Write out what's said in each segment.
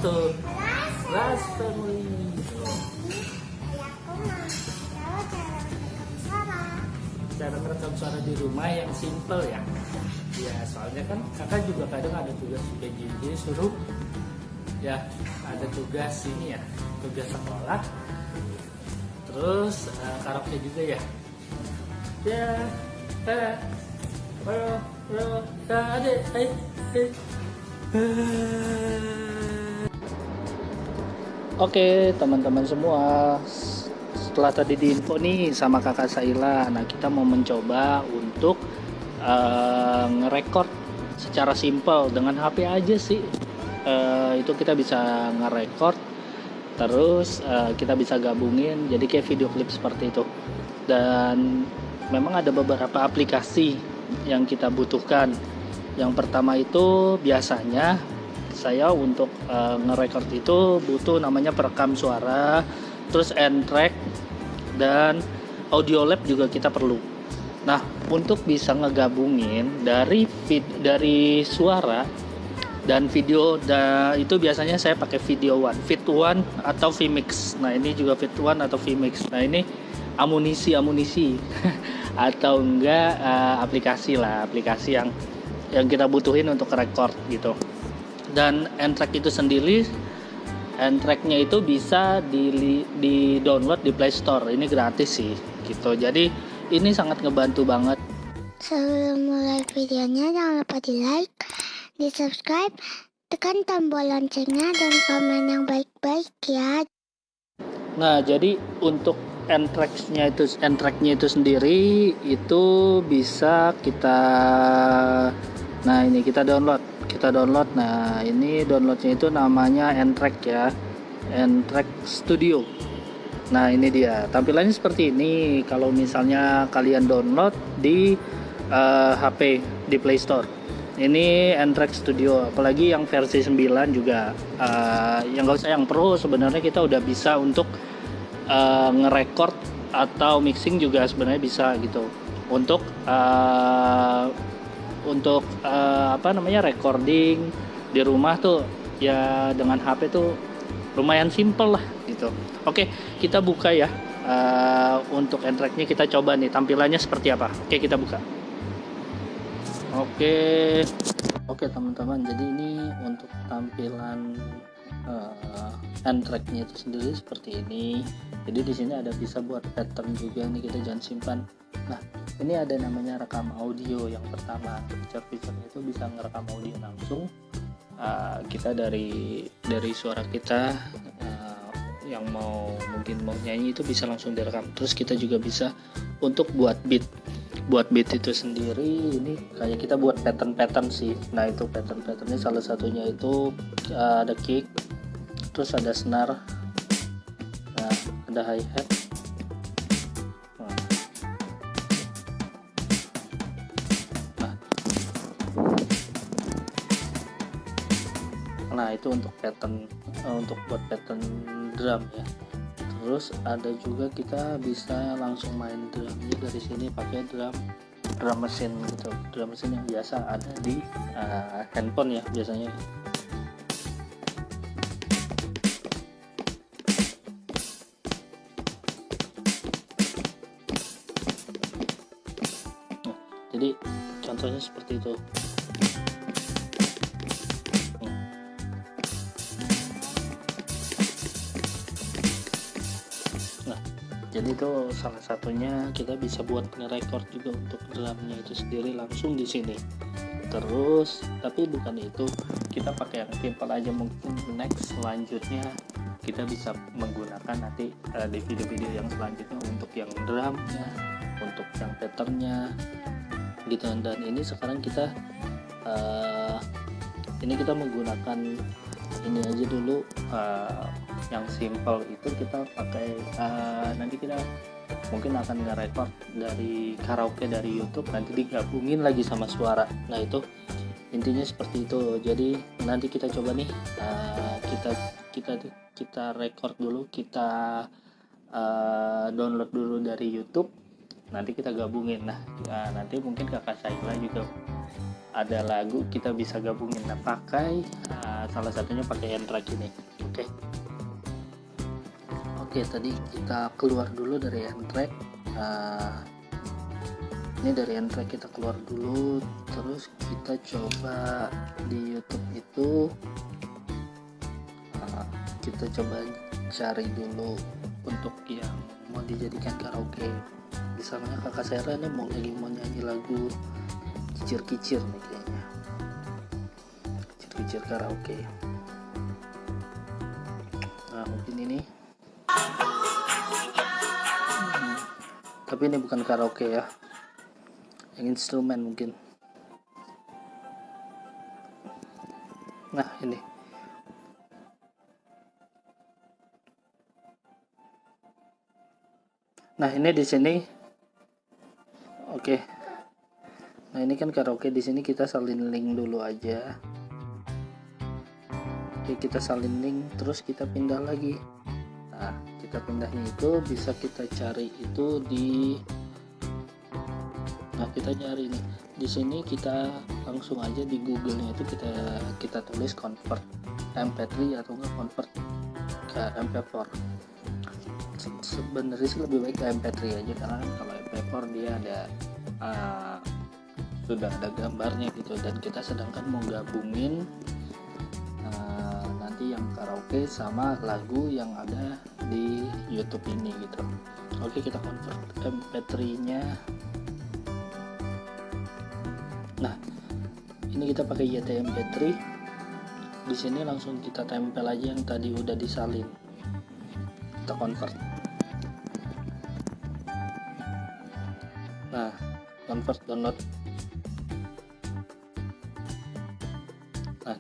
tuh? Ras Family. Cara merekam suara di rumah yang simple ya. Ya soalnya kan kakak juga kadang ada tugas juga jadi suruh ya ada tugas ini ya, tugas sekolah. Terus karaoke juga ya. Ya, Oke teman-teman semua, setelah tadi diinfo nih sama kakak Saila, nah kita mau mencoba untuk ngerekord secara simpel dengan HP aja sih. Itu kita bisa ngerekord, terus kita bisa gabungin jadi kayak video klip seperti itu. Dan memang ada beberapa aplikasi yang kita butuhkan. Yang pertama itu biasanya saya untuk ngerekord itu butuh namanya perekam suara, terus N-Track dan audio lab juga kita perlu. Nah, untuk bisa ngegabungin dari suara dan video itu biasanya saya pakai Video One, Fit One atau Vmix. Nah, ini juga Fit One atau Vmix. Nah, ini amunisi atau enggak aplikasi yang kita butuhin untuk record gitu. Dan N-Track itu sendiri, N-Track-nya itu bisa di download di Play Store. Ini gratis sih gitu. Jadi ini sangat ngebantu banget. Sebelum mulai videonya jangan lupa di like, di subscribe, tekan tombol loncengnya dan komen yang baik-baik ya. Nah, jadi untuk N-Track-nya itu sendiri itu bisa kita download. Nah, ini downloadnya itu namanya N-Track ya, N-Track Studio. Nah, ini dia tampilannya seperti ini kalau misalnya kalian download di HP di Play Store. Ini N-Track Studio, apalagi yang versi 9 juga yang nggak usah yang Pro, sebenarnya kita udah bisa untuk ngerekord atau mixing juga sebenarnya bisa gitu. Untuk recording di rumah tuh ya dengan HP tuh lumayan simple lah gitu. Oke, kita buka ya. Untuk N-Track-nya kita coba nih tampilannya seperti apa. Oke, kita buka. Oke teman-teman, jadi ini untuk tampilan N-Track-nya itu sendiri seperti ini. Jadi di sini ada bisa buat pattern juga, ini kita jangan simpan. Nah, ini ada namanya rekam audio yang pertama. Fitur-fiturnya itu bisa ngerekam audio langsung. Kita dari suara kita yang mungkin mau nyanyi itu bisa langsung direkam. Terus kita juga bisa untuk buat beat itu sendiri. Ini kayak kita buat pattern sih. Nah, itu patternnya salah satunya itu ada kick, terus ada snare, nah ada hi-hat. Nah, itu untuk pattern, untuk buat pattern drum ya. Terus ada juga kita bisa langsung main drumnya dari sini pakai drum mesin gitu. Drum mesin yang biasa ada di handphone ya biasanya. Nah, jadi contohnya seperti itu. Jadi itu salah satunya kita bisa buat nge-record juga untuk drumnya itu sendiri langsung di sini. Terus tapi bukan itu, kita pakai yang simple aja. Mungkin next selanjutnya kita bisa menggunakan nanti di video-video yang selanjutnya untuk yang drumnya, untuk yang patternnya gitu. Dan ini sekarang kita menggunakan ini aja dulu. Yang simple itu kita pakai nanti kita mungkin akan nge-record dari karaoke dari YouTube, nanti digabungin lagi sama suara. Nah, itu intinya seperti itu. Jadi nanti kita coba nih, kita record dulu, kita download dulu dari YouTube, nanti kita gabungin. Nah, nanti mungkin kakak Saila juga ada lagu kita bisa gabungin. Nah, pakai salah satunya pakai N-Track ini. Oke, tadi kita keluar dulu dari N-Track. Ini dari N-Track kita keluar dulu, terus kita coba di YouTube itu kita coba cari dulu untuk yang mau dijadikan karaoke. Misalnya kakak Sera nih lagi mau nyanyi lagu kicir-kicir nih kayaknya, kicir-kicir karaoke. Nah mungkin ini tapi ini bukan karaoke ya, yang instrumen mungkin. Nah ini di sini. Oke. Nah ini kan karaoke, di sini kita salin link dulu aja. Oke, kita salin link, terus kita pindah lagi. Nah kita pindahnya itu bisa kita cari itu di, nah kita cari nih di sini, kita langsung aja di Google-nya itu kita tulis convert MP3 atau enggak convert ke MP4. Sebenarnya sih lebih baik ke MP3 aja, karena kan kalau MP4 dia ada sudah ada gambarnya gitu, dan kita sedangkan mau gabungin nanti yang karaoke sama lagu yang ada di YouTube ini gitu. Oke, kita convert MP3-nya. Nah, ini kita pakai YTMP3. Di sini langsung kita tempel aja yang tadi udah disalin. Kita convert. Nah, convert download. Nah,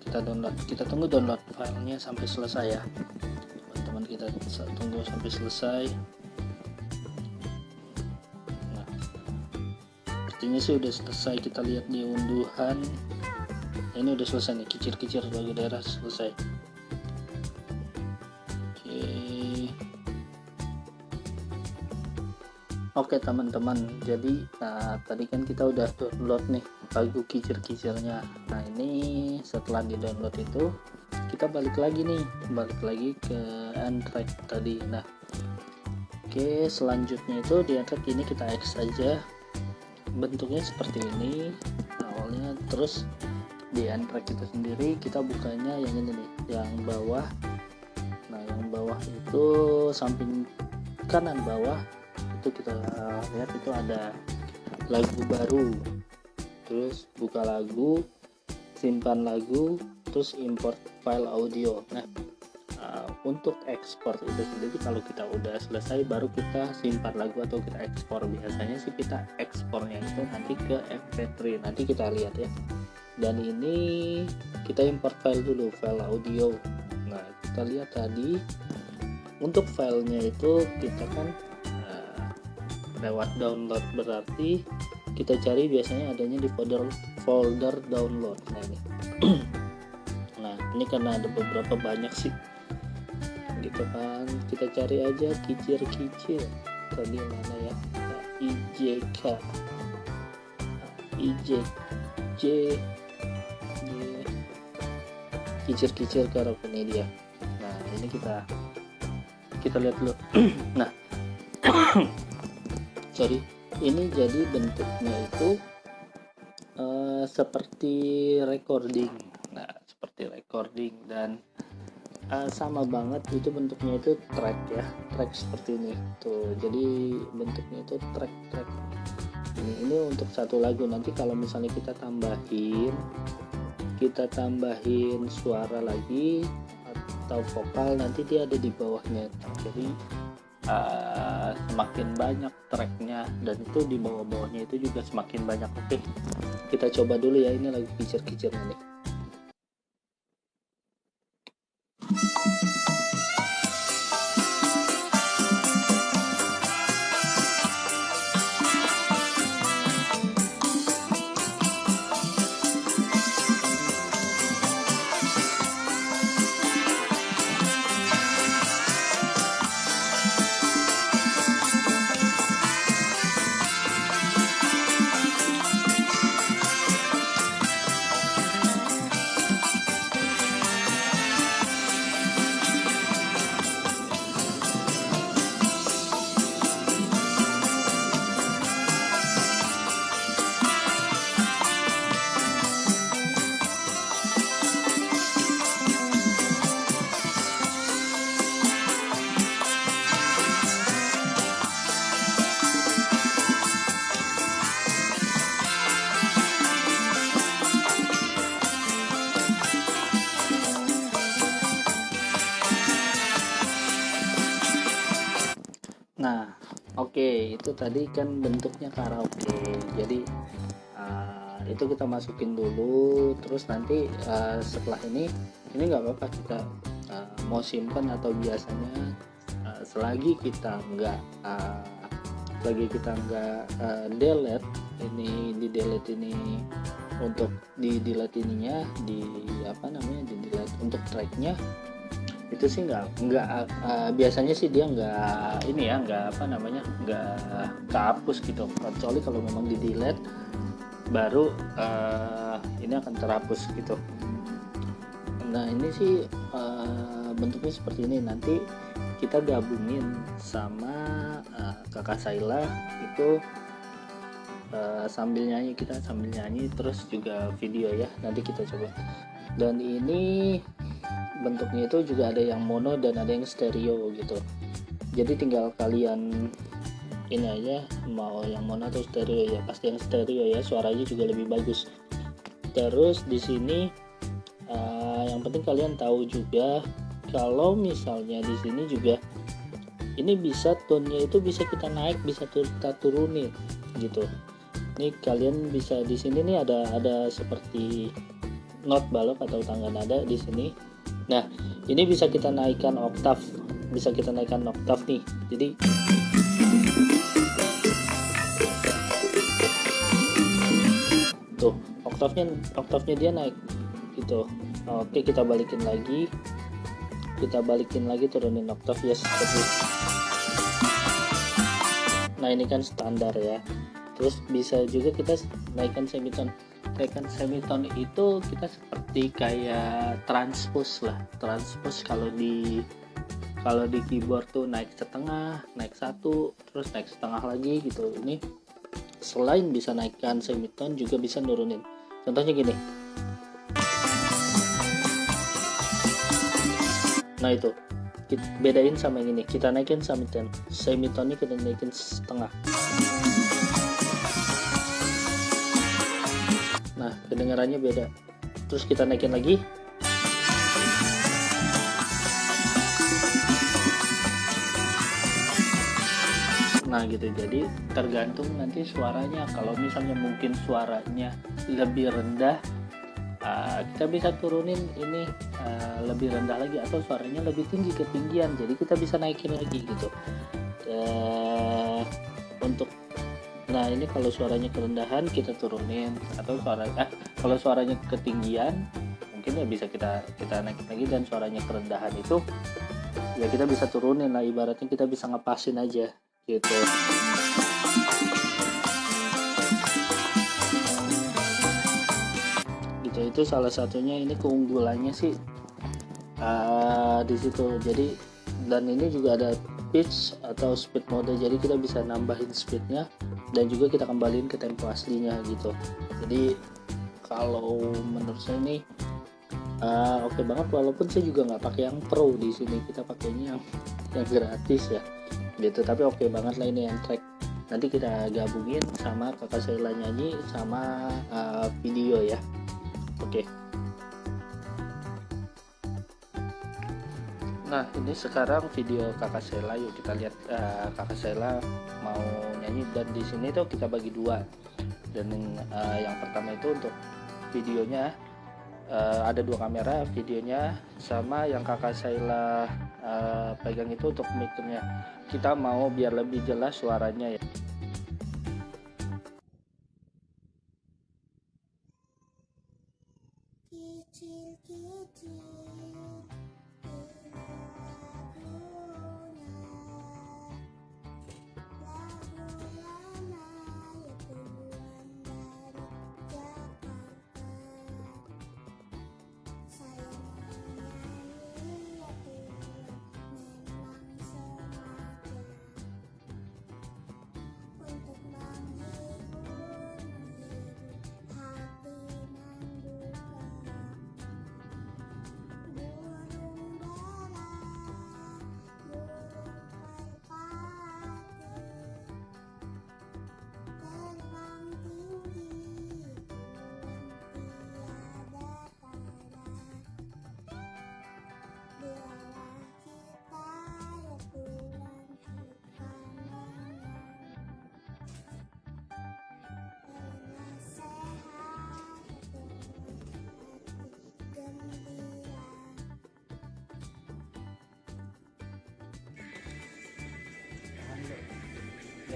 kita tunggu download filenya sampai selesai ya. Teman-teman, kita tunggu sampai selesai. Nah, sepertinya sih udah selesai. Kita lihat di unduhan. Ini udah selesai nih, kicir-kicir lagu daerah selesai. Oke teman-teman, jadi tadi kan kita udah download nih lagu kicir-kicirnya. Nah ini setelah di download itu kita balik lagi ke N-Track tadi. Nah oke, selanjutnya itu di N-Track ini kita X aja, bentuknya seperti ini awalnya. Terus di N-Track itu sendiri kita bukanya yang ini nih, yang bawah. Nah yang bawah itu samping kanan bawah itu kita lihat itu ada lagu baru, terus buka lagu, simpan lagu, terus import file audio. Nah untuk ekspor itu sendiri kalau kita udah selesai baru kita simpan lagu atau kita ekspor. Biasanya sih kita ekspornya itu nanti ke MP3, nanti kita lihat ya. Dan ini kita import file dulu, file audio. Nah kita lihat tadi untuk filenya itu kita kan lewat download, berarti kita cari biasanya adanya di folder download. Nah ini nah ini karena ada beberapa banyak sih gitu kan, kita cari aja kicir-kicir tadi mana ya, IJK kicir-kicir karaoke ini dia. Nah ini kita lihat dulu. Nah sorry, ini jadi bentuknya itu seperti recording. Nah seperti recording dan sama banget itu bentuknya itu track ya, track seperti ini tuh. Jadi bentuknya itu track. Ini untuk satu lagu. Nanti kalau misalnya kita tambahin suara lagi atau vokal, nanti dia ada di bawahnya. Jadi semakin banyak tracknya, dan itu di bawah-bawahnya itu juga semakin banyak. Oke, kita coba dulu ya, ini lagi kicir-kicir nih. Nah, oke, itu tadi kan bentuknya karaoke. Jadi itu kita masukin dulu, terus nanti setelah ini nggak apa-apa kita mau simpan, atau biasanya selagi kita nggak delete ini, di delete ini untuk di delete ininya, di apa namanya, di delete untuk tracknya, itu sih nggak biasanya sih dia nggak ini ya, nggak apa namanya, nggak kehapus gitu, kecuali kalau memang di delete baru ini akan terhapus gitu. Nah ini sih bentuknya seperti ini. Nanti kita gabungin sama kakak Saila itu sambil nyanyi terus juga video ya, nanti kita coba. Dan ini bentuknya itu juga ada yang mono dan ada yang stereo gitu, jadi tinggal kalian ini aja mau yang mono atau stereo ya. Pasti yang stereo ya, suaranya juga lebih bagus. Terus di sini yang penting kalian tahu juga kalau misalnya di sini juga ini bisa tone-nya itu bisa kita naik, bisa kita turunin gitu. Ini kalian bisa di sini nih ada seperti not balok atau tangga nada di sini. Nah, ini bisa kita naikkan oktav, nih. Jadi tuh oktavnya dia naik gitu. Oke, kita balikin lagi turunin oktav ya seperti. Nah, ini kan standar ya. Terus bisa juga kita naikkan semitone. Itu kita seperti kayak transpose kalau di keyboard tuh naik setengah, naik satu, terus naik setengah lagi gitu. Ini selain bisa naikkan semitone juga bisa nurunin. Contohnya gini. Nah itu kita bedain sama yang ini, kita naikin semitone kita naikin setengah. Nah kedengarannya beda. Terus kita naikin lagi. Nah gitu, jadi tergantung nanti suaranya. Kalau misalnya mungkin suaranya lebih rendah, kita bisa turunin ini lebih rendah lagi, atau suaranya lebih tinggi, ketinggian, jadi kita bisa naikin lagi gitu. Untuk nah ini kalau suaranya kerendahan kita turunin, atau kalau suaranya ketinggian mungkin ya bisa kita naikin lagi, dan suaranya kerendahan itu ya kita bisa turunin lah, ibaratnya kita bisa ngepasin aja gitu. Itu salah satunya, ini keunggulannya sih di situ. Jadi dan ini juga ada pitch atau speed mode, jadi kita bisa nambahin speednya dan juga kita kembaliin ke tempo aslinya gitu. Jadi kalau menurut saya ini oke banget, walaupun saya juga nggak pakai yang pro di sini, kita pakainya yang gratis ya gitu. Tapi oke banget lah ini yang track. Nanti kita gabungin sama kakak Sheila nyanyi sama video ya. Oke. Nah ini sekarang video kakak Sheila, yuk kita lihat kakak Sheila mau nyanyi. Dan di sini tuh kita bagi dua. Dan yang pertama itu untuk videonya ada dua kamera, videonya sama yang kakak Sheila pegang itu untuk mic-nya. Kita mau biar lebih jelas suaranya ya.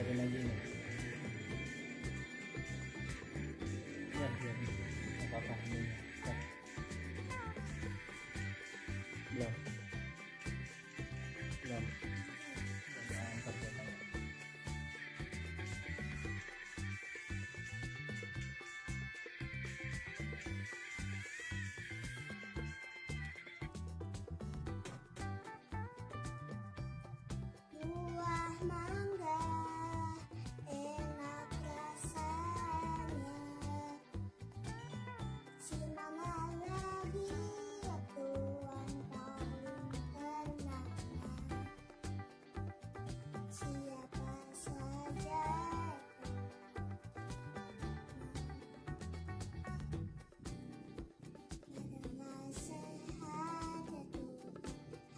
masukin aja ini. Ya, apakah ini? Belum. Udah angkat datanya. Buah mangga enak rasanya, si mama lagi tuan paling ternama, siapa saja adalah sehat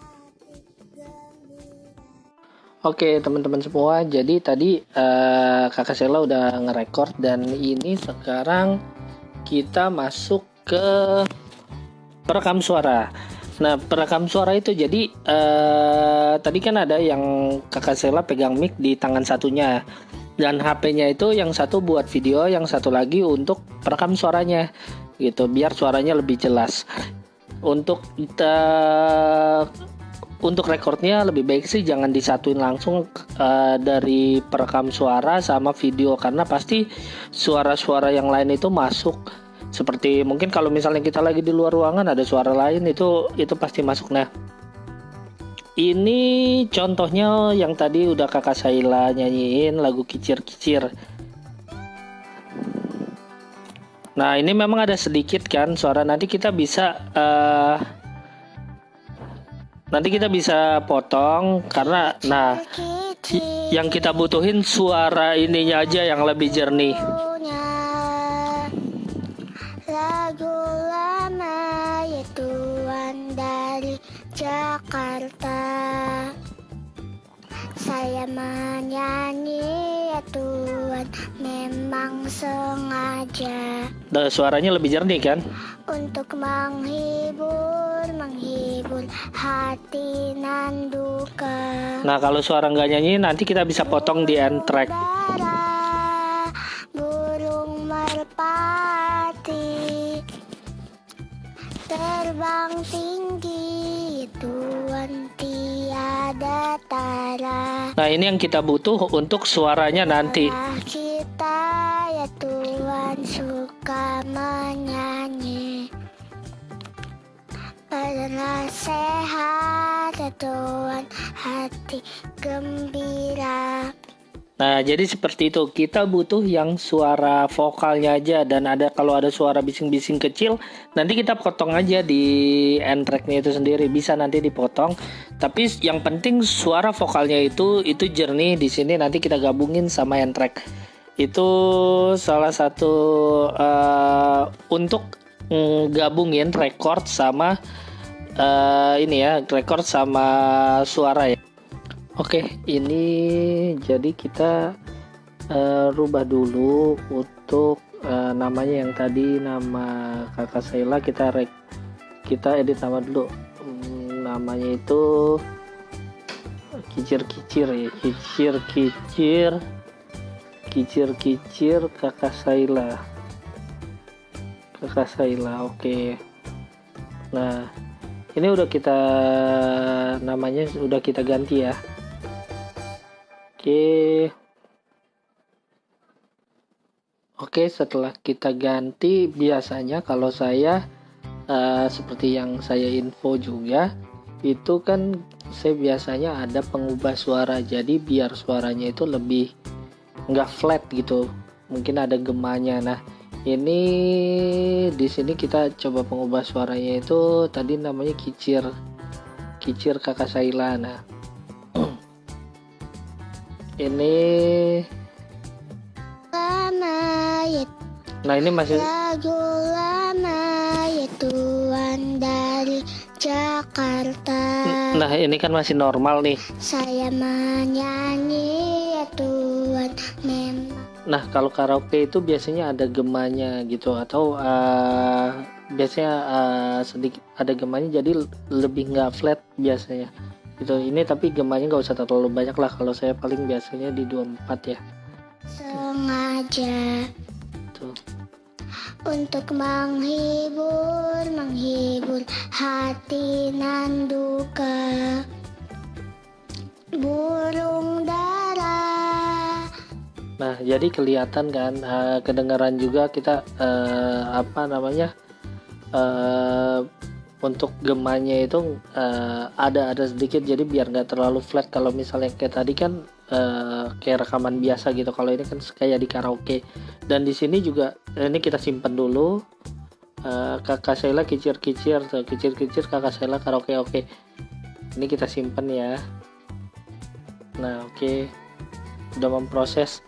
hati gembira. Oke teman-teman semua, jadi tadi Kakak Sela udah ngerekord dan ini sekarang kita masuk ke perekam suara. Nah perekam suara itu jadi tadi kan ada yang Kakak Sela pegang mic di tangan satunya dan HP-nya itu yang satu buat video, yang satu lagi untuk perekam suaranya gitu, biar suaranya lebih jelas. Untuk rekornya lebih baik sih jangan disatuin langsung dari perekam suara sama video, karena pasti suara-suara yang lain itu masuk. Seperti mungkin kalau misalnya kita lagi di luar ruangan ada suara lain itu pasti masuk. Nah ini contohnya yang tadi udah Kakak Saila nyanyiin lagu Kicir-Kicir. Nah ini memang ada sedikit kan suara, nanti kita bisa potong karena yang kita butuhin suara ininya aja yang lebih jernih. Lagu lama ya Tuan dari Jakarta, saya menyanyi ya Tuan memang sengaja. Suaranya lebih jernih kan? Untuk menghibur hati nan duka. Nah kalau suara nggak nyanyi nanti kita bisa potong di end track. Burung merpati terbang tinggi Tuan tiada tara. Nah ini yang kita butuh untuk suaranya nanti. Kita ya Tuan suka menyanyi, adalah sehat ya Tuhan hati gembira. Nah jadi seperti itu, kita butuh yang suara vokalnya aja, dan kalau ada suara bising-bising kecil nanti kita potong aja di end tracknya itu sendiri, bisa nanti dipotong. Tapi yang penting suara vokalnya itu jernih di sini, nanti kita gabungin sama end track. Itu salah satu untuk gabungin record sama record sama suara ya. Oke, ini jadi kita rubah dulu untuk namanya yang tadi nama Kakak Saila kita edit nama dulu. Namanya itu Kicir-Kicir ya, Kicir-Kicir Kakak Saila. Oke. Nah, ini udah namanya udah kita ganti ya. Oke, setelah kita ganti, biasanya kalau saya seperti yang saya info juga, itu kan saya biasanya ada pengubah suara, jadi biar suaranya itu lebih nggak flat gitu, mungkin ada gemanya. Nah ini di sini kita coba pengubah suaranya itu tadi namanya Kicir Kakak Saila. Nah ini ini masih lagu lama ya Tuan dari Jakarta. Nah ini kan masih normal nih. Saya menyanyi ya Tuhan memang. Nah kalau karaoke itu biasanya ada gemanya gitu, atau biasanya sedikit ada gemanya, jadi lebih nggak flat biasanya. Gitu. Ini tapi gemanya nggak usah terlalu banyak lah, kalau saya paling biasanya di 24 ya. Sengaja Tuh. untuk menghibur hati nan duka burung dara. Nah, jadi kelihatan kan, kedengaran juga kita untuk gemanya itu ada sedikit, jadi biar nggak terlalu flat. Kalau misalnya kayak tadi kan kayak rekaman biasa gitu, kalau ini kan kayak di karaoke. Dan di sini juga ini kita simpan dulu. Kakak Sheila kicir-kicir tuh, kicir-kicir kakak Sheila karaoke. Oke, ini kita simpan ya. Nah, oke, udah memproses.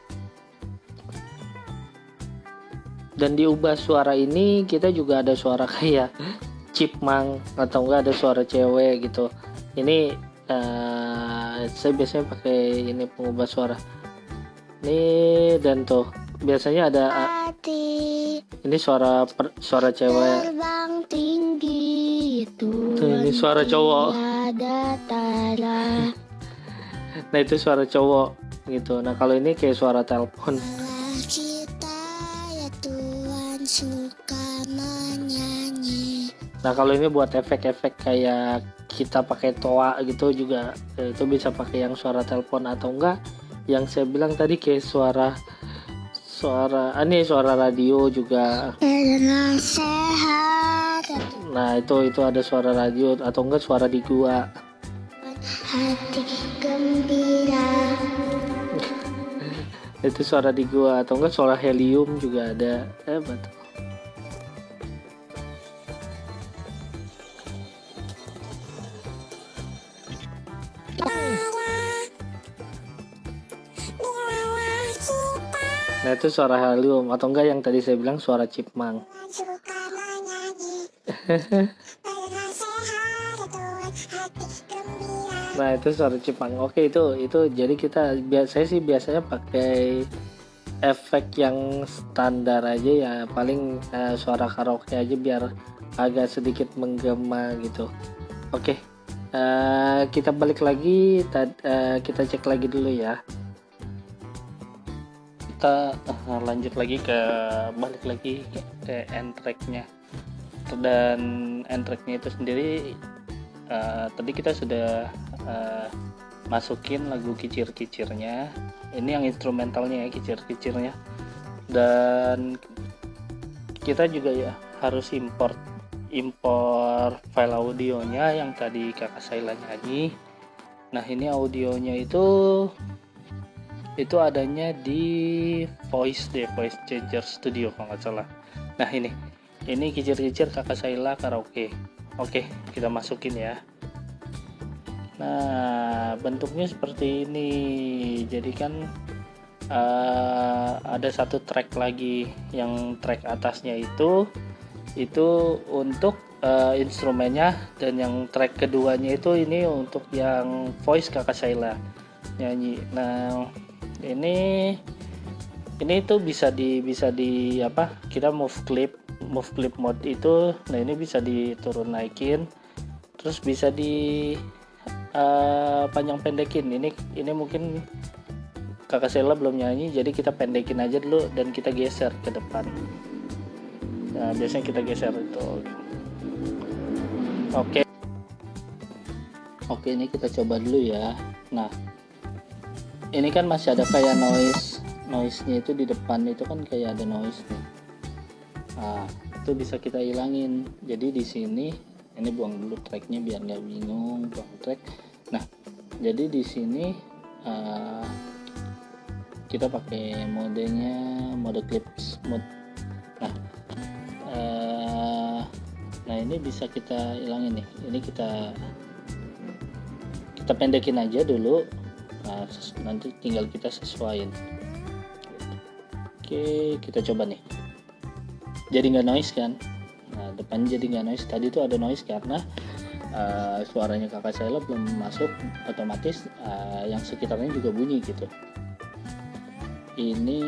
Dan diubah suara ini kita juga ada suara kayak chipmunk atau enggak ada suara cewek gitu. Ini saya biasanya pakai ini pengubah suara nih, dan tuh biasanya ada ini suara cewek Terbang tinggi tuh, ini suara cowok. Nah, itu suara cowok gitu. Nah, kalau ini kayak suara telepon. Kita ya Tuhan suka menyanyi. Nah, kalau ini buat efek-efek kayak kita pakai toa gitu juga, itu bisa pakai yang suara telepon atau enggak yang saya bilang tadi kayak suara radio juga. Sehat. Nah, itu ada suara radio atau enggak suara di gua. Hati gembira. Itu suara di gua atau enggak suara helium juga ada. Betul. Nah, itu suara helium atau enggak yang tadi saya bilang suara chipmunk. Nah, itu suara chipmunk. Oke, itu jadi kita biasanya pakai efek yang standar aja ya, paling suara karaoke aja biar agak sedikit menggema gitu. Oke, kita balik lagi, kita cek lagi dulu ya. Kita lanjut lagi balik lagi ke end track-nya. Dan end track-nya itu sendiri tadi kita sudah masukin lagu kicir-kicirnya. Ini yang instrumentalnya ya, kicir-kicirnya. Dan kita juga ya harus import file audionya yang tadi kakak Sheila nyanyi. Nah, ini audionya itu adanya di Voice Changer Studio kalau nggak salah. Nah, ini kicir-kicir kakak Sheila karaoke. Oke, kita masukin ya. Nah, bentuknya seperti ini. Jadi kan ada satu track lagi, yang track atasnya itu untuk instrumennya, dan yang track keduanya itu ini untuk yang voice kakak Sheila nyanyi. Nah, ini tuh bisa di kita move clip mode itu. Nah, ini bisa diturun naikin, terus bisa di panjang pendekin. Ini mungkin kakak Sheila belum nyanyi, jadi kita pendekin aja dulu dan kita geser ke depan. Nah, biasanya kita geser itu. Oke, ini kita coba dulu ya. Nah, ini kan masih ada kayak noise-nya itu di depan, itu kan kayak ada noise nih. Nah, itu bisa kita hilangin. Jadi di sini ini buang dulu tracknya biar nggak bingung, buang track. Nah, jadi di sini kita pakai mode clips mode. Nah, ini bisa kita hilangin nih. Ini kita pendekin aja dulu. Nah, nanti tinggal kita sesuaiin. Oke, kita coba nih. Jadi nggak noise kan? Nah, depan jadi nggak noise. Tadi tuh ada noise karena suaranya kakak Sheila belum masuk, otomatis yang sekitarnya juga bunyi gitu. Ini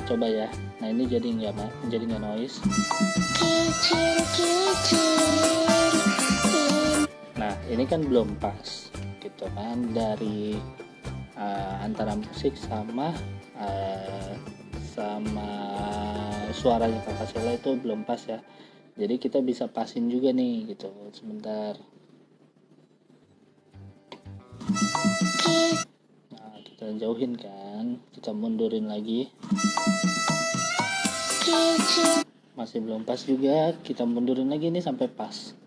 coba ya. Nah, ini jadi nggak noise. Nah, ini ini kan belum pas gitu kan, dari antara musik sama suaranya Kakak Sheila itu belum pas ya. Jadi kita bisa pasin juga nih gitu. Sebentar. Nah, kita jauhin kan, kita mundurin lagi. Masih belum pas juga, kita mundurin lagi nih sampai pas.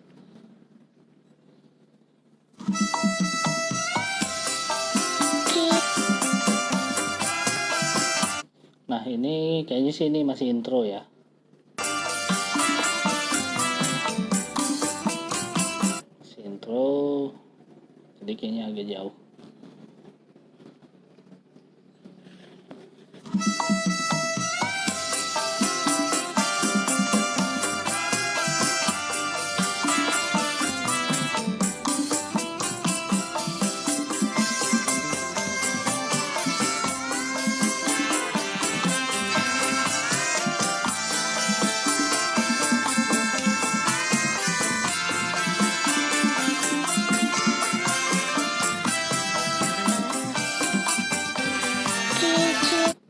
Nah, ini kayaknya sih ini masih intro ya. Masih intro. Jadi kayaknya agak jauh.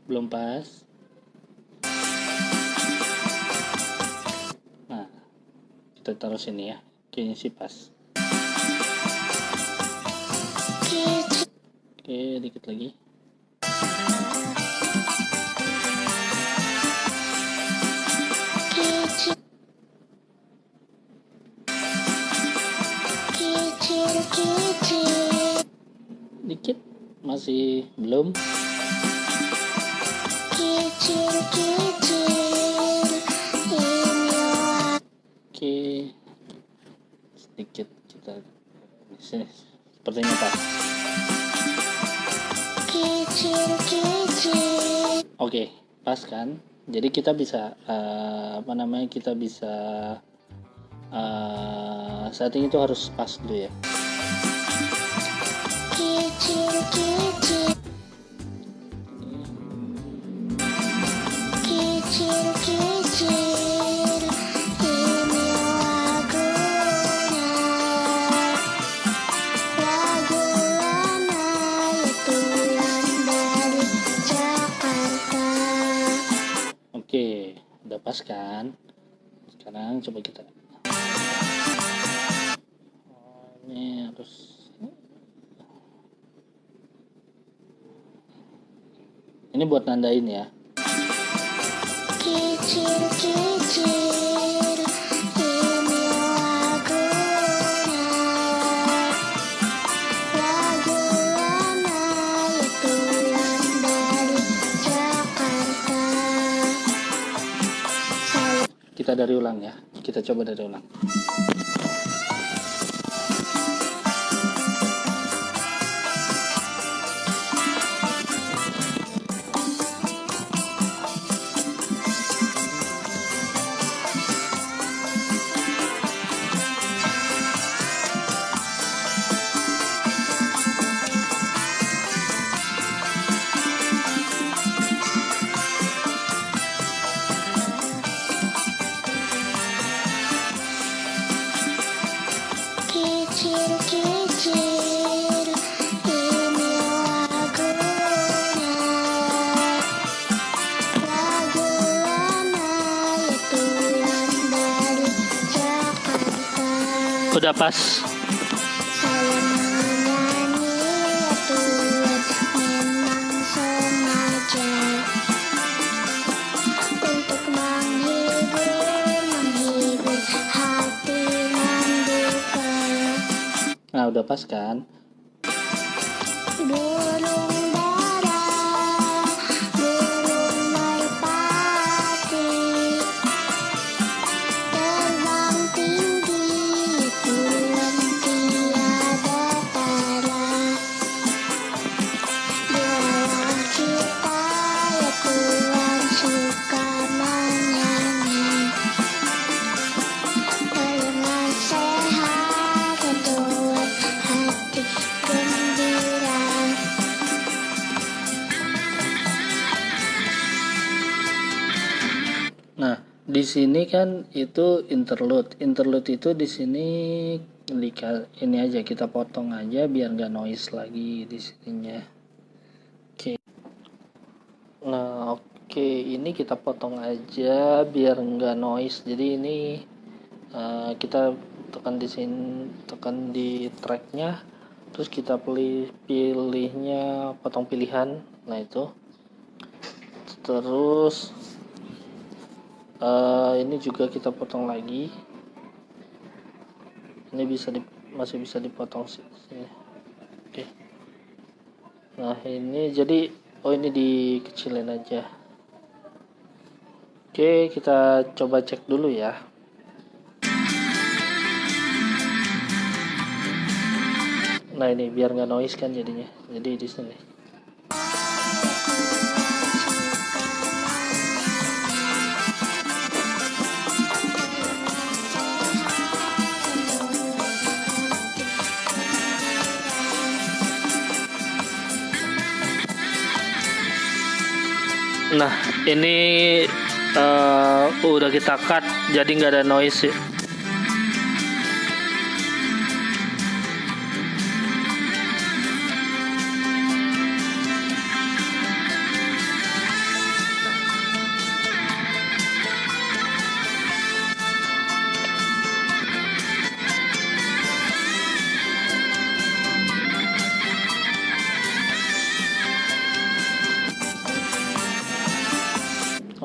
Belum pas. Nah, kita taruh sini ya, kayaknya sih pas. Oke, dikit lagi. Dikit, masih belum. Oke, sedikit kita di sini sepertinya pas. Oke, pas kan? Jadi kita bisa kita bisa setting itu harus pas dulu ya. Oke, udah pas kan? Sekarang coba kita. Ini harus. Ini buat nandain ya. Kita dari ulang ya. Kita coba dari ulang. Udah pas. Saya menyanyi ya Tuhan, memang sengaja untuk menghibur hati menduka. Nah, udah pas kan? Burung dara, burung merpati, terbang tinggi, pulang tiada tara. Biarlah kita ya Tuhan suka menyanyi dengan sehat ya Tuhan, hati gembira. Nah, di sini kan itu interlude. Interlude itu di sini Ini aja kita potong aja biar nggak noise lagi di sininya. Oke. Nah, oke, ini kita potong aja biar nggak noise. Jadi ini kita tekan di sini, tekan di tracknya, terus kita pilihnya potong pilihan. Nah itu, terus ini juga kita potong lagi. Ini masih bisa dipotong sih. Oke. Nah ini jadi ini dikecilin aja. Oke, kita coba cek dulu ya. Nah ini biar nggak noise kan jadinya. Jadi di sini. Nah ini udah kita cut jadi nggak ada noise sih.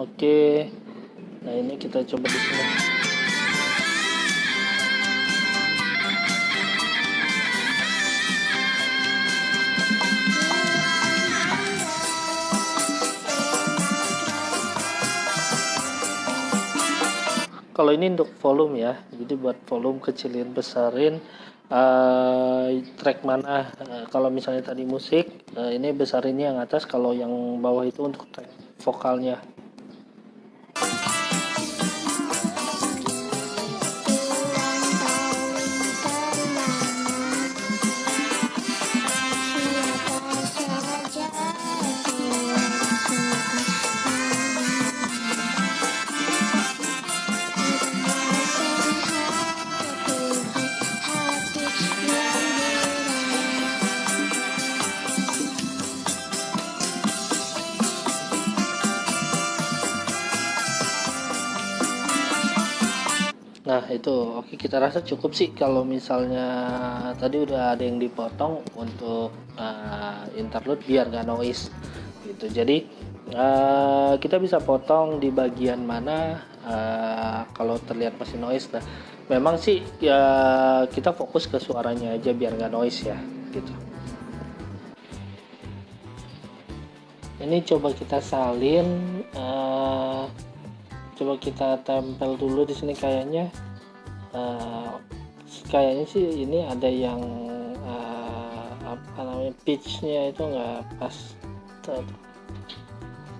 Oke, nah ini kita coba di sini. Kalau ini untuk volume ya, jadi buat volume kecilin besarin track mana. Kalau misalnya tadi musik, ini besarinnya yang atas, kalau yang bawah itu untuk track vokalnya. Nah itu oke, kita rasa cukup sih kalau misalnya tadi udah ada yang dipotong untuk interlude biar gak noise gitu. Jadi kita bisa potong di bagian mana kalau terlihat masih noise. Nah memang sih ya kita fokus ke suaranya aja biar gak noise ya gitu. Ini coba kita salin, coba kita tempel dulu di sini kayaknya. Kayaknya sih ini ada yang apa namanya, pitchnya itu nggak pas.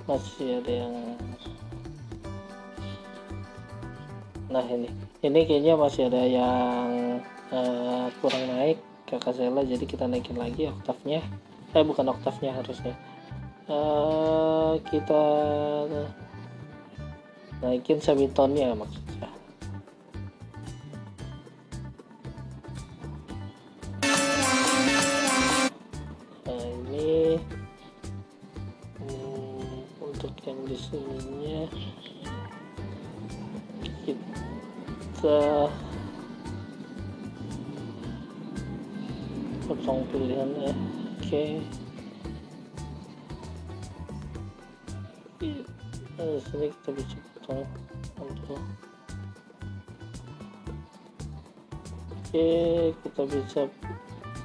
Masih ada yang, nah ini kayaknya masih ada yang kurang naik Kakak Sela, jadi kita naikin lagi oktavnya. Bukan oktavnya harusnya. Kita naikin semitonnya maksudnya. Nah ini untuk yang di sininya kita potong pilihannya. Oke. Di sini kita bisa potong untuk. Oke, kita bisa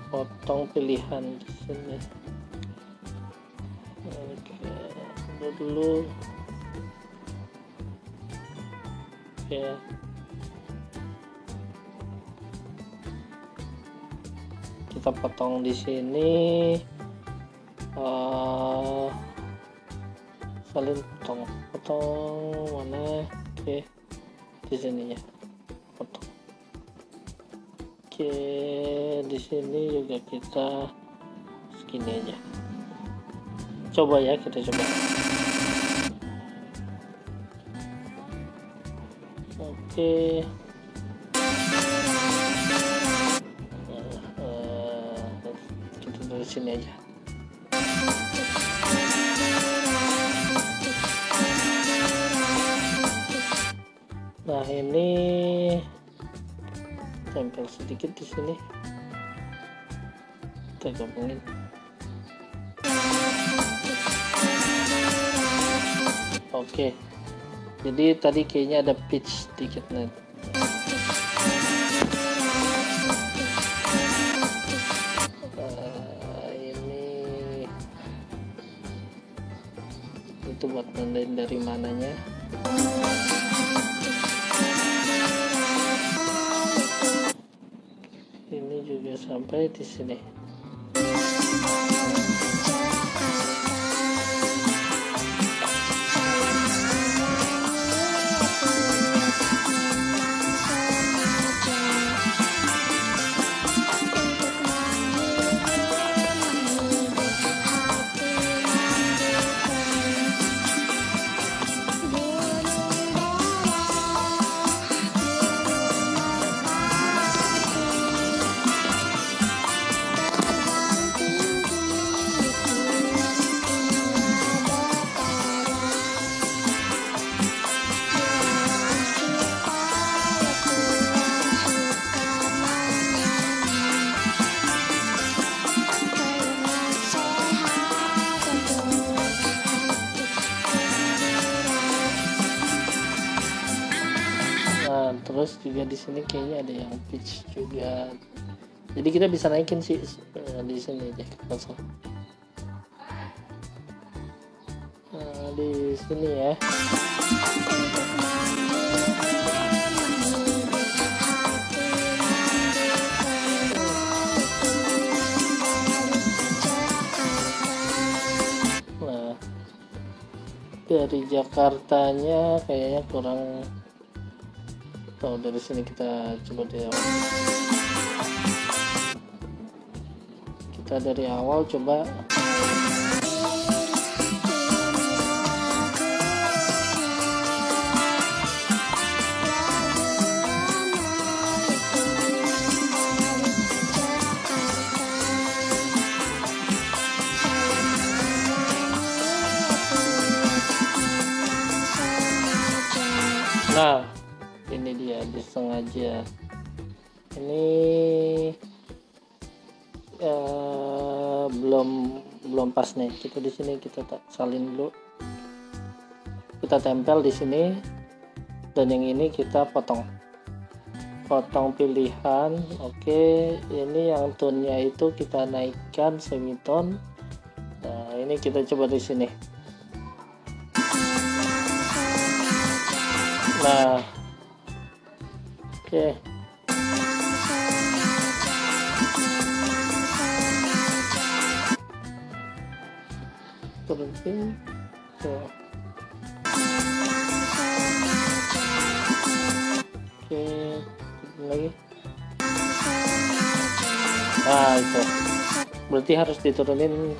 potong pilihan di sini. Oke, udah dulu. Oke. Kita potong di sini. Salin potong mana? Oke, di sininya potong. Oke, di sini juga kita segini aja. Coba ya, kita coba. Oke. dari sini aja. Nah, ini tempel sedikit di sini, kita gabungin. Oke, jadi tadi kayaknya ada pitch sedikit nih. Ini itu buat nandain dari mananya. Ini juga sampai di sini. Terus juga di sini kayaknya ada yang pitch juga, jadi kita bisa naikin sih di sini aja langsung. Di sini ya. Nah, dari Jakartanya kayaknya kurang. Dari sini kita coba dari awal. Kita dari awal coba. Nah, ini dia disengaja. Ini belum pas nih. Kita di sini kita salin dulu. Kita tempel di sini, dan yang ini kita potong pilihan. Oke, ini yang tone-nya itu kita naikkan semitone. Nah, ini kita coba di sini. Nah, oke. Turunin tuh. Oke, lagi. Nah, itu berarti harus diturunin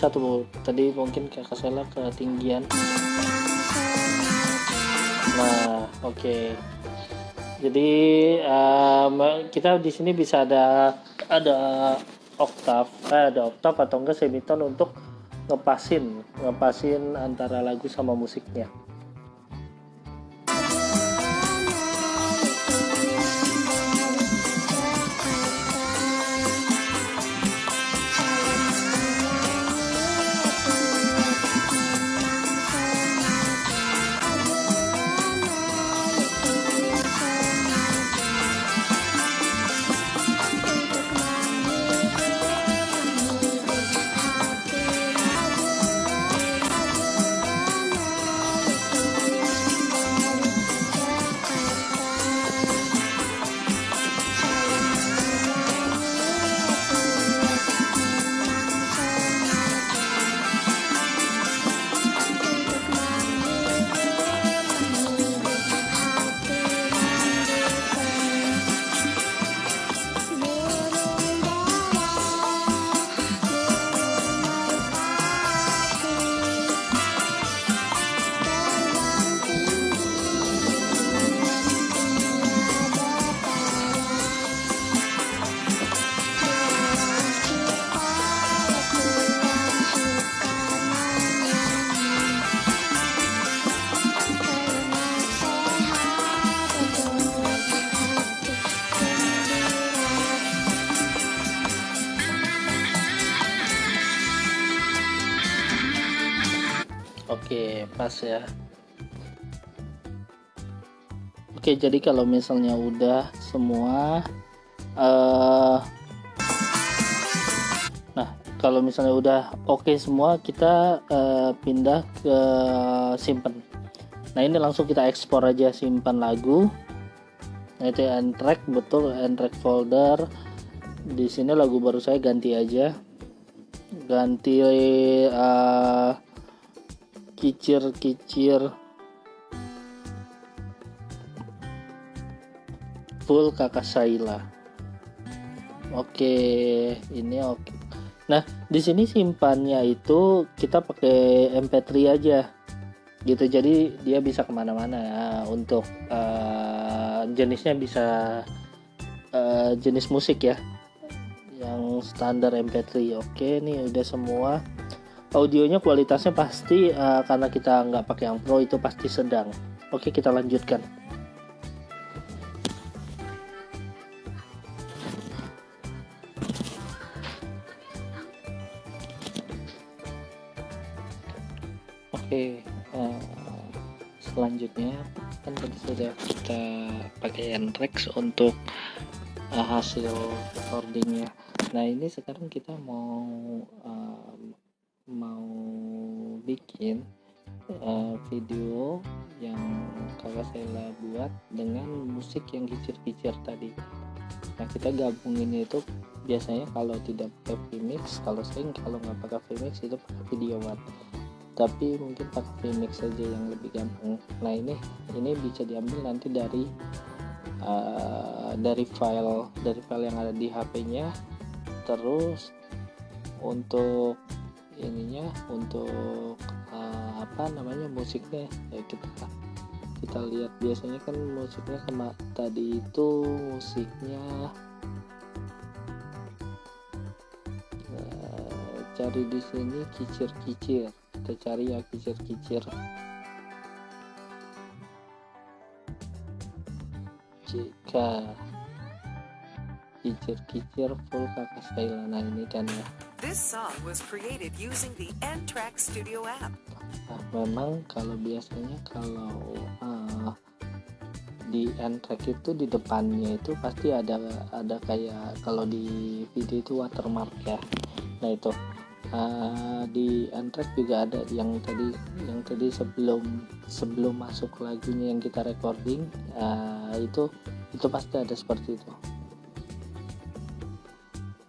satu. Tadi mungkin kakak salah ketinggian. Nah, oke. Jadi kita di sini bisa ada oktav atau enggak semitone untuk ngepasin antara lagu sama musiknya. Oke, pas ya. Oke, jadi kalau misalnya udah semua, nah kalau misalnya udah oke semua, kita pindah ke simpen. Nah ini langsung kita ekspor aja, simpan lagu. Nah itu N-Track, betul, N-Track folder. Di sini lagu baru saya ganti aja, ganti kicir full Kakak Saila. Oke, ini oke. Nah di sini simpannya itu kita pakai MP3 aja gitu, jadi dia bisa kemana-mana ya. Untuk jenisnya bisa jenis musik ya, yang standar MP3. Oke, nih udah semua. Audionya kualitasnya pasti karena kita nggak pakai yang pro, itu pasti sedang. Oke, kita lanjutkan. Oke, selanjutnya kan tadi sudah kita pakai N-Trax untuk hasil recordingnya. Nah ini sekarang kita mau bikin video yang Kakak Sela buat dengan musik yang kicir-kicir tadi. Nah kita gabungin itu biasanya kalau tidak pakai VMix, kalau nggak pakai VMix itu pakai Video One, tapi mungkin pakai VMix saja yang lebih gampang. Nah ini bisa diambil nanti dari file yang ada di HP-nya. Terus untuk ininya, untuk musiknya ya kita lihat. Biasanya kan musiknya tadi itu musiknya cari di sini kicir-kicir, kita cari ya kicir-kicir. Jika kicir-kicir full Kakak Saila. Nah ini kan ya. This song was created using the N-Track Studio app. Nah, memang kalau biasanya kalau di N-Track itu di depannya itu pasti ada kayak kalau di video itu watermark ya. Nah itu di N-Track juga ada yang tadi sebelum masuk lagunya yang kita recording, itu pasti ada seperti itu.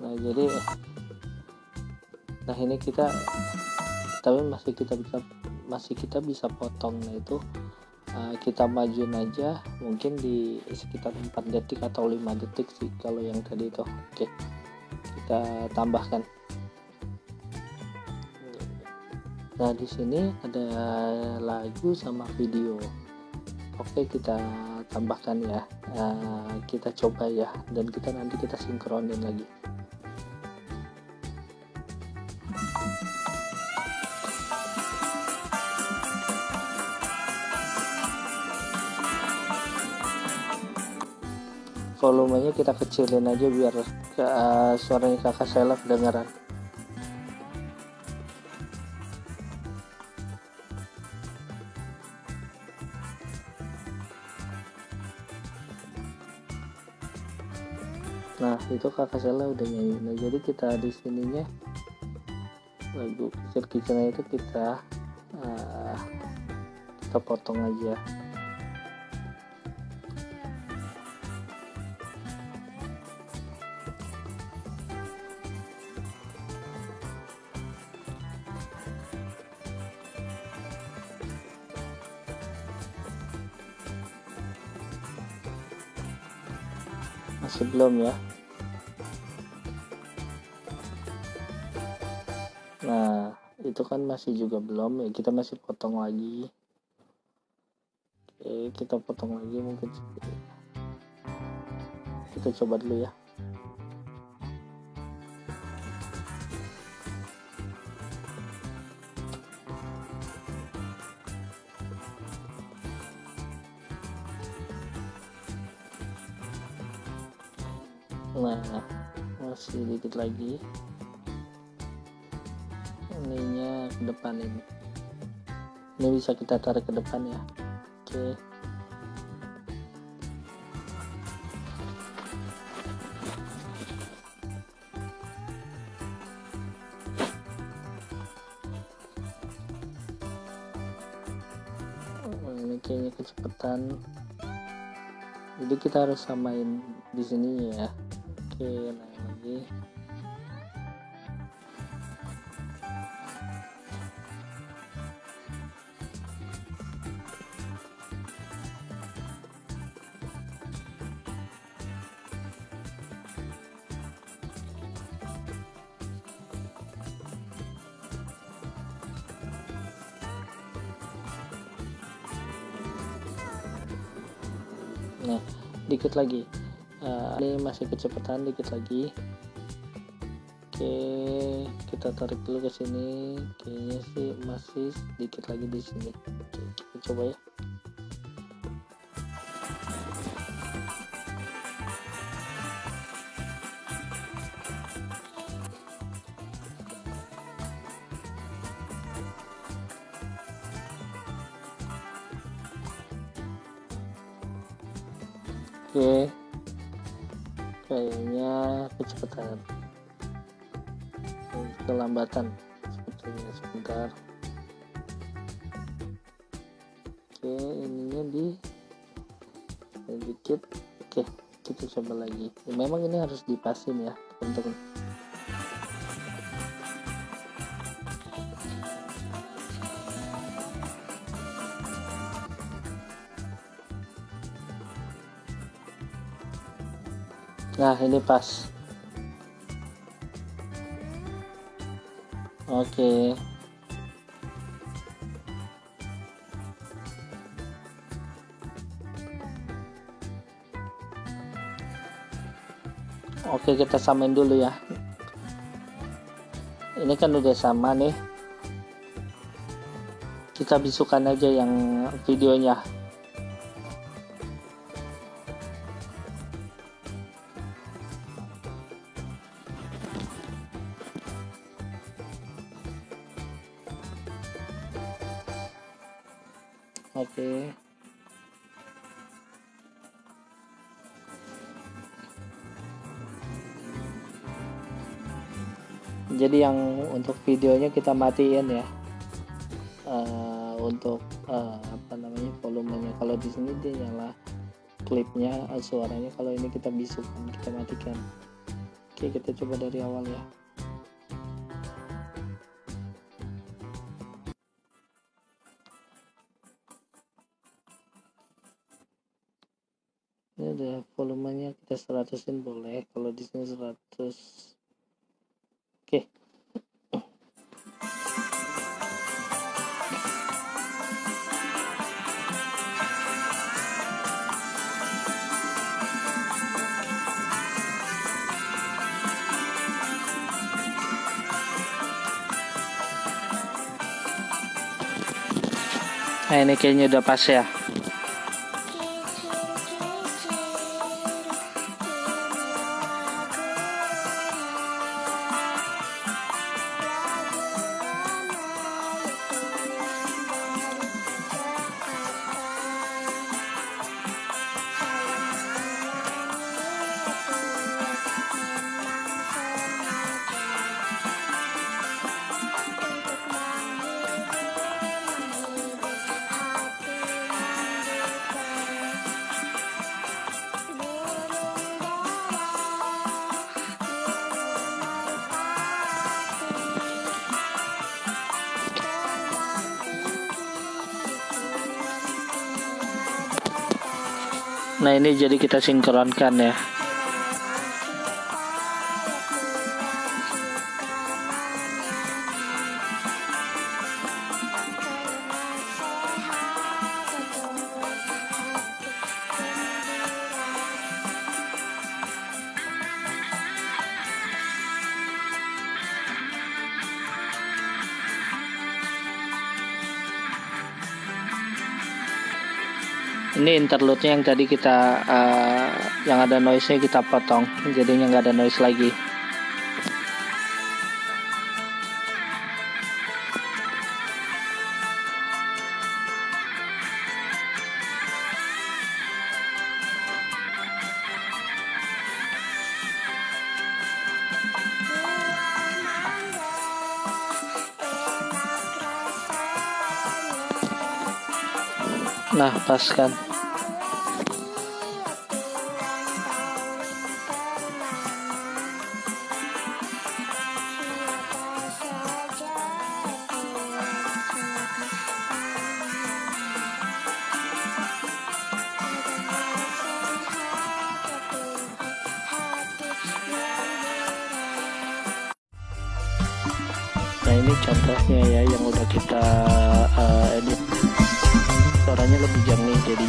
Nah jadi ini kita tapi masih kita bisa potong. Nah itu kita majuin aja mungkin di sekitar 4 detik atau 5 detik sih kalau yang tadi itu. Oke, kita tambahkan. Nah di sini ada lagu sama video. Oke, kita tambahkan ya. Kita coba ya, dan nanti kita sinkronin lagi. Volumenya kita kecilin aja biar suaranya Kakak Sela kedengaran. Nah itu Kakak Sela udah nyanyi. Nah jadi kita di sininya lagu kicir-kicirnya itu kita potong aja. Masih belum ya. Nah itu kan masih juga belum ya, kita masih potong lagi. Oke, kita potong lagi mungkin. Kita coba dulu ya. Nah masih dikit lagi, ininya ke depan ini. Ini bisa kita tarik ke depan ya. Oke. Ini kayaknya kecepatan. Jadi kita harus samain di sini ya. Oke, naik lagi. Nah, dikit lagi. Ini masih kecepatan, dikit lagi. Oke, kita tarik dulu ke sini. Kayaknya sih masih sedikit lagi di sini. Oke, kita coba ya. Oke, kayaknya kecepatan, kelambatan sepertinya, sebentar. Oke, ininya dikit. Oke, kita coba lagi. Memang ini harus dipasin ya teman-teman. Nah, ini pas. Oke. Oke, kita samain dulu ya. Ini kan udah sama nih. Kita bisukan aja yang videonya. Oke. Jadi yang untuk videonya kita matiin ya. Untuk apa namanya, volumenya. Kalau di sini dia nyala klipnya, suaranya. Kalau ini kita bisukan, kita matikan. Oke, kita coba dari awal ya. Ini ada volumenya, kita 100-in boleh. Kalau di sini 100. Oke. Nah, ini kayaknya udah pas ya. Nah, ini jadi kita sinkronkan ya. Ini interlude-nya yang tadi kita yang ada noise-nya kita potong, jadinya nggak ada noise lagi. Nah, pas kan. Nah, ini contohnya ya yang udah kita edit. Suaranya lebih jernih jadi.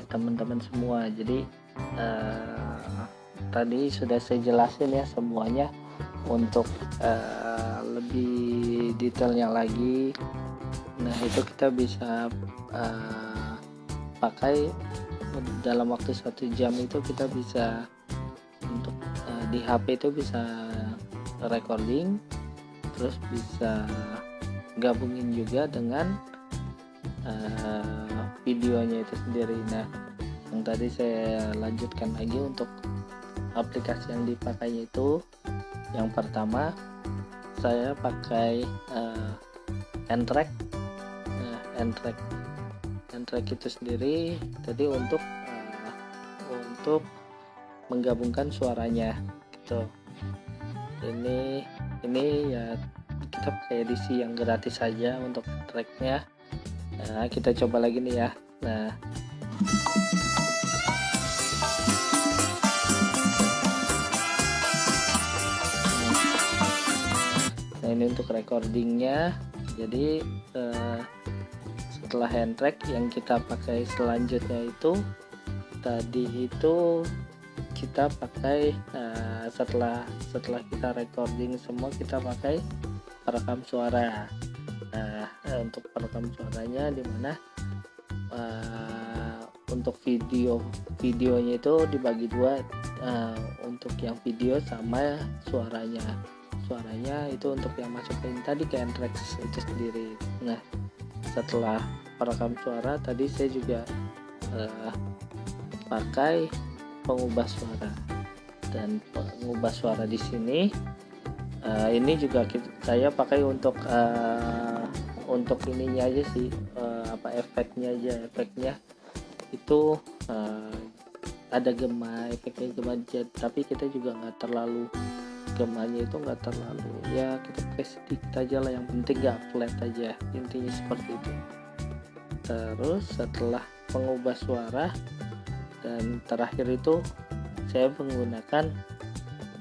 Teman-teman semua, jadi tadi sudah saya jelasin ya semuanya. Untuk lebih detailnya lagi, nah itu kita bisa pakai dalam waktu 1 jam. Itu kita bisa untuk di HP itu bisa recording, terus bisa gabungin juga dengan videonya itu sendiri. Nah, yang tadi saya lanjutkan lagi untuk aplikasi yang dipakainya itu, yang pertama saya pakai N-Track. Nah, N-Track itu sendiri tadi untuk menggabungkan suaranya gitu. Ini ya kita pakai edisi yang gratis saja untuk tracknya. Nah, kita coba lagi nih ya. Nah, ini untuk recordingnya. Jadi setelah hand track yang kita pakai selanjutnya itu tadi itu kita pakai setelah kita recording semua, kita pakai perekam suara. Nah, untuk perekam suaranya dimana untuk videonya itu dibagi dua, untuk yang video sama suaranya itu untuk yang masukin tadi ke N-Trax itu sendiri. Nah, setelah perekam suara tadi saya juga pakai pengubah suara, dan pengubah suara di sini ini juga saya pakai untuk ininya aja sih, efeknya itu ada gema, efeknya gema jet, tapi kita juga nggak terlalu, gemanya itu nggak terlalu, ya kita pakai sedikit aja lah, yang penting nggak flat aja, intinya seperti itu. Terus setelah pengubah suara dan terakhir itu saya menggunakan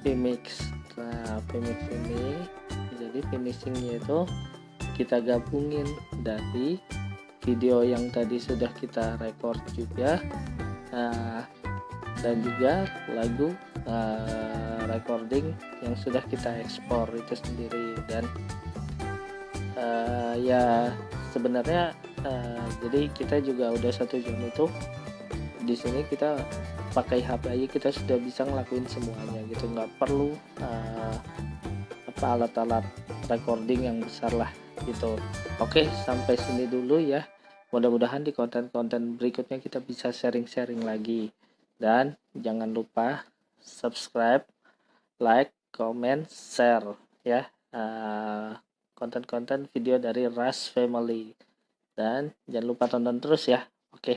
vMix. Nah, vMix ini jadi finishingnya itu kita gabungin dari video yang tadi sudah kita record juga, dan juga lagu recording yang sudah kita ekspor itu sendiri. Dan ya sebenarnya jadi kita juga udah 1 jam itu di sini kita pakai HP aja kita sudah bisa ngelakuin semuanya gitu, nggak perlu alat-alat recording yang besar lah gitu. Oke, sampai sini dulu ya, mudah-mudahan di konten-konten berikutnya kita bisa sharing-sharing lagi. Dan jangan lupa subscribe, like, comment, share ya konten-konten video dari Rush Family. Dan jangan lupa tonton terus ya. Oke.